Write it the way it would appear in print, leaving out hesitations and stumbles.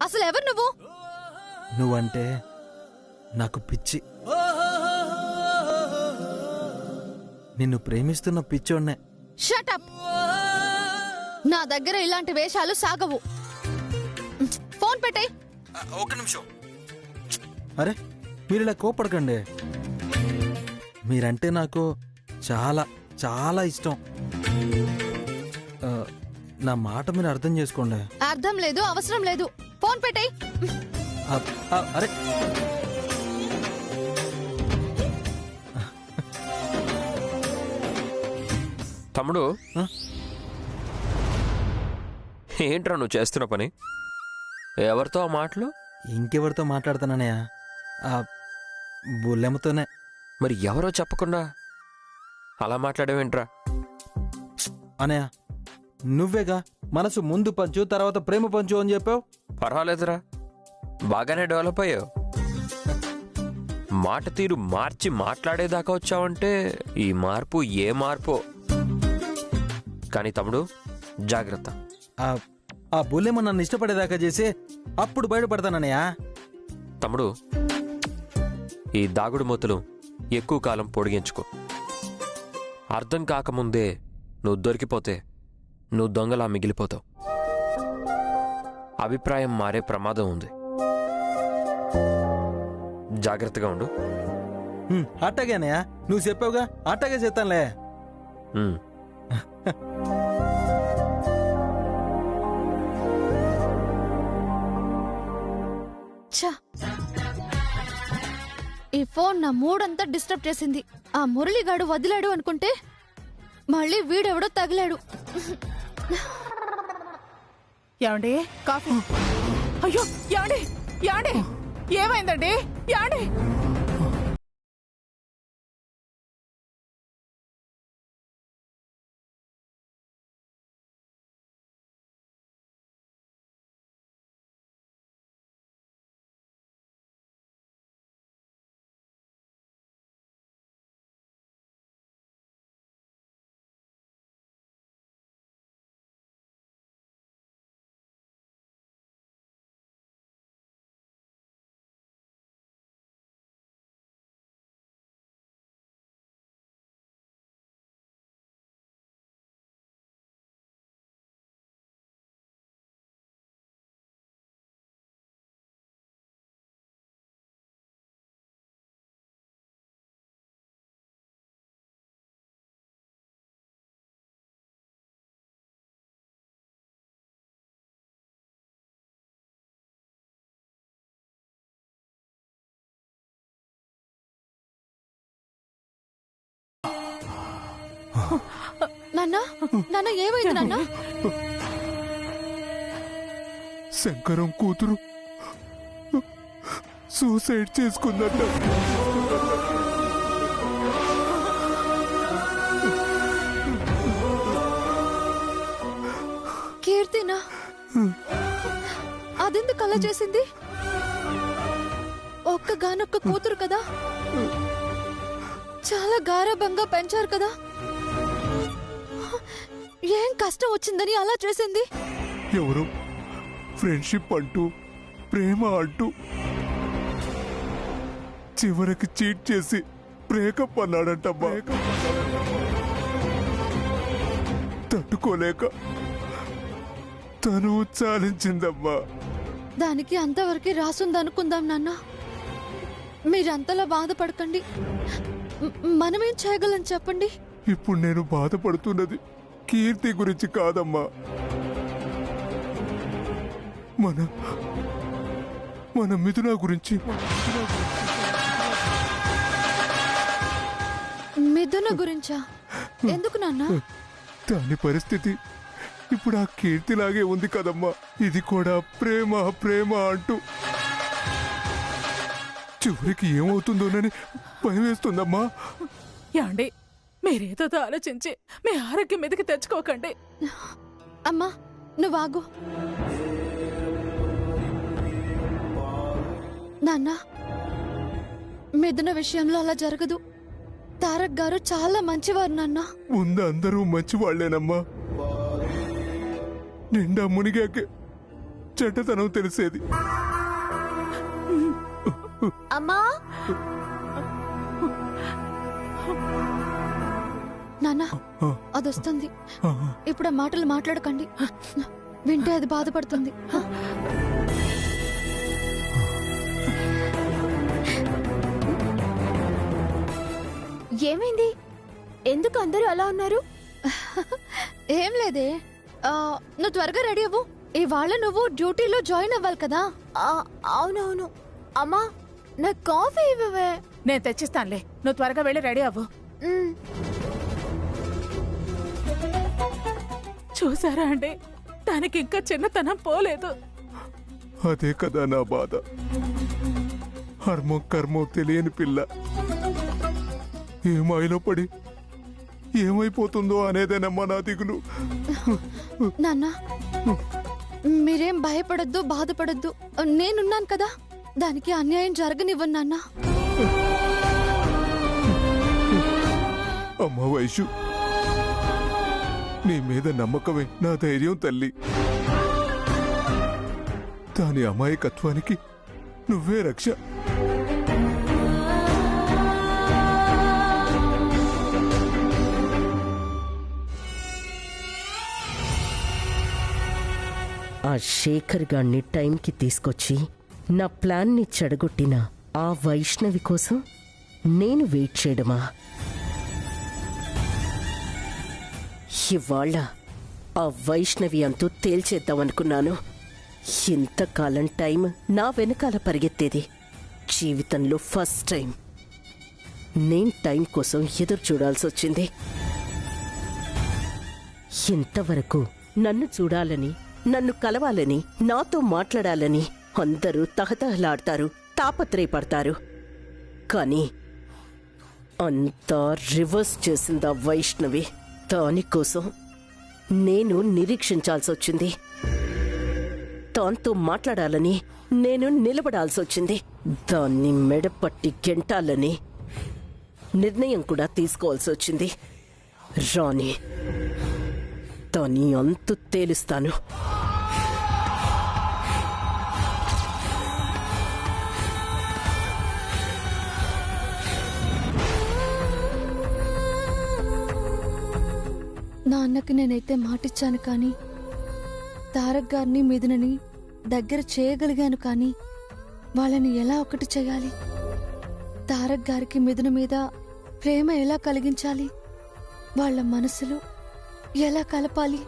అసలు ఎవరు నువ్వు? నువ్వంటే నాకు పిచ్చి. నిన్ను ప్రేమిస్తున్న పిచ్చోడ్నే. Shut up. నా దగ్గర ఇలాంటి వేషాలు సాగవు. ఫోన్ పెట్టేయ్. ఒక నిమిషం. అరే మీరు ఇలా కోపడకండి. మీరంటే నాకు చాలా చాలా ఇష్టం. నా మాట మీరు అర్థం చేసుకోండి. అర్థం లేదు, అవసరం లేదు. ఫోన్ పెట్టేయ్. అరే తమ్ముడు, ఏంట్రా నువ్వు చేస్తున్న పని? ఎవరితో ఆ మాటలు? ఇంకెవరితో మాట్లాడుతానన్నయ్య? బుల్లెమ్మతోనే. మరి ఎవరో చెప్పకుండా అలా మాట్లాడేవేంట్రా? అనయ్య, నువ్వేగా మనసు ముందు పంచు తర్వాత ప్రేమ పంచు అని చెప్పావు. పర్వాలేదురా, బాగానే డెవలప్ అయ్యావు. మాట తీరు మార్చి మాట్లాడేదాకా వచ్చావంటే ఈ మార్పు ఏ మార్పో. కానీ తమ్ముడు జాగ్రత్త. ఆ బుల్లెమ్మ నన్ను ఇష్టపడేదాకా చేసి అప్పుడు బయటపడతానన్నయ్య. తమ్ముడు, ఈ దాగుడు మూతలు ఎక్కువ కాలం పొడిగించుకో. అర్థం కాకముందే నువ్వు దొరికిపోతే నువ్వు దొంగలా మిగిలిపోతావు. అభిప్రాయం మారే ప్రమాదం ఉంది. జాగ్రత్తగా ఉండు. అట్టగే అన్నయ్య, నువ్వు చెప్పావుగా, అట్టగే చేస్తానులే. ఈ ఫోన్ నా మూడంతా డిస్టర్బ్ చేసింది. ఆ మురళిగాడు వదిలాడు అనుకుంటే మళ్ళీ వీడెవడో తగిలాడు. ఏమండి కాఫీ? అయ్యో ఏమండి, ఏమండి ఏమైందండి? ఏమండి? నాన్న, నాన్న ఏమైంది నాన్న? శంకరం కూతురు సూసైడ్ చేసుకుందట. కీర్తినా? అదెందుకు అలా చేసింది? ఒక్కగానొక్క కూతురు కదా, చాలా గారాబంగా పెంచారు కదా. ఏం కష్టం వచ్చిందని అలా చేసింది? ఎవరు ఫ్రెండ్షిప్ అంటూ ప్రేమ అంటూ చివరికి చీట్ చేసి బ్రేకప్ అన్నాడంటమ్మా. తట్టుకోలేక తను చాలించిందమ్మా. దానికి అంతవరకు రాసుందనుకుందాం నాన్న. మీరంతలా బాధపడకండి. మనమేం చేయగలం చెప్పండి? ఇప్పుడు నేను బాధపడుతున్నది కీర్తి గురించి కాదమ్మా, మన మిథున గురించి. మిథున గురించా? ఎందుకు నాన్న? దాని పరిస్థితి ఇప్పుడు ఆ కీర్తిలాగే ఉంది కదమ్మా. ఇది కూడా ప్రేమ ప్రేమ అంటూ చివరికి ఏమవుతుందోనని భయం వేస్తుందమ్మా. యాండి, మీరేదో ఆలోచించి మీ ఆరోగ్యం మీదకి తెచ్చుకోకండి. అమ్మా నువ్వు ఆగు. నాన్న, మిథున విషయంలో అలా జరగదు. తారక్ గారు చాలా మంచివారు నాన్న. ముందు అందరూ మంచివాళ్లేనమ్మా. నిండా మునిగాకే చెడ్డతనం తెలిసేది. అమ్మా నాన్న అదొస్తుంది. ఇప్పుడు ఆ మాటలు మాట్లాడకండి, వింటే అది బాధపడుతుంది. ఏమైంది? ఎందుకు అందరూ అలా ఉన్నారు? ఏం లేదే, నువ్వు త్వరగా రెడీ అవ్వు. ఇవాళ నువ్వు డ్యూటీలో జాయిన్ అవ్వాలి కదా. అవునవును. అమ్మా నాకు కాఫీ ఇవ్వవే. నేను తెచ్చిస్తానులే, నువ్వు త్వరగా వెళ్ళి రెడీ అవ్వు. మ్, చూసారా అండి, దానికి ఇంకా చిన్నతనం పోలేదు. అదే కదా నా బాధ. హర్మం కర్మం తెలియని పిల్ల ఏమాయిలో పడి ఏమైపోతుందో అనేదేనమ్మా నా దిగులు. నాన్న మీరేం భయపడద్దు, బాధపడద్దు. నేనున్నాను కదా, దానికి అన్యాయం జరగనివ్వను నాన్న. అమ్మ వైషు, నీ మీద నమ్మకమే నా ధైర్యం తల్లి. దాని అమాయకత్వానికి నువ్వే రక్ష. ఆ శేఖర్ గాన్ని టైంకి తీసుకొచ్చి నా ప్లాన్ని చెడగొట్టిన ఆ వైష్ణవి కోసం నేను వెయిట్ చేయడమా? ఇవాళ ఆ వైష్ణవి అంటూ తేల్చేద్దామనుకున్నాను. ఇంతకాలం టైం నా వెనకాల పరిగెత్తేది. జీవితంలో ఫస్ట్ టైం నేను టైం కోసం ఎదురు చూడాల్సి వచ్చింది. ఇంతవరకు నన్ను చూడాలని, నన్ను కలవాలని, నాతో మాట్లాడాలని అందరూ తహతహలాడతారు, తాపత్రయపడతారు. కానీ అంతా రివర్స్ చేసిందా వైష్ణవి. దానికోసం నేను నిరీక్షించాల్సి వచ్చింది. దాంతో మాట్లాడాలని నేను నిలబడాల్సి వచ్చింది. దాన్ని మెడపట్టి గెంటాలని నిర్ణయం కూడా తీసుకోవాల్సి వచ్చింది. రాణి, దాని అంతు తేలుస్తాను. నాన్నకి నేనైతే మాటిచ్చాను కానీ, తారక్ గారిని మిథునని దగ్గర చేయగలిగాను కానీ, వాళ్ళని ఎలా ఒకటి చేయాలి? తారక్ గారికి మిథున మీద ప్రేమ ఎలా కలిగించాలి? వాళ్ళ మనసులు ఎలా కలపాలి?